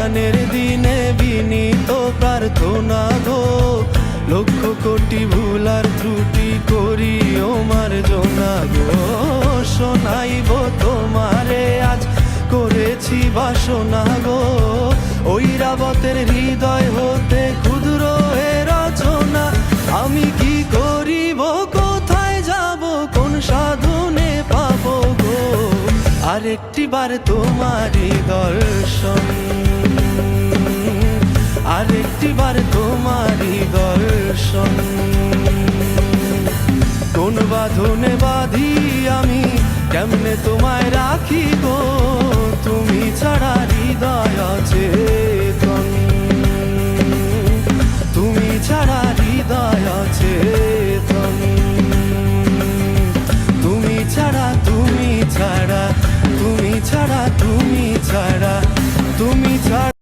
অভিমানের দিনে বিনীত প্রার্থনা গো, লক্ষ কোটি ভুল আর ত্রুটি করি ও মার্জনা গো। শোনাইব তোমারে আজ করেছি বাসনা গো, ঐরাবতের হৃদয় হতে ক্ষুদ্র এ রচনা। আমি কি করিব, কোথায় যাব, কোন সাধনে পাবো গো, আরেকটি বার তোমারই দর্শন, আরেকটি বার তোমারই দর্শন। কোন বাঁধনে বাঁধি আমি, কেমনে তোমায় রাখি গো, তুমি ছাড়া হৃদয় আছে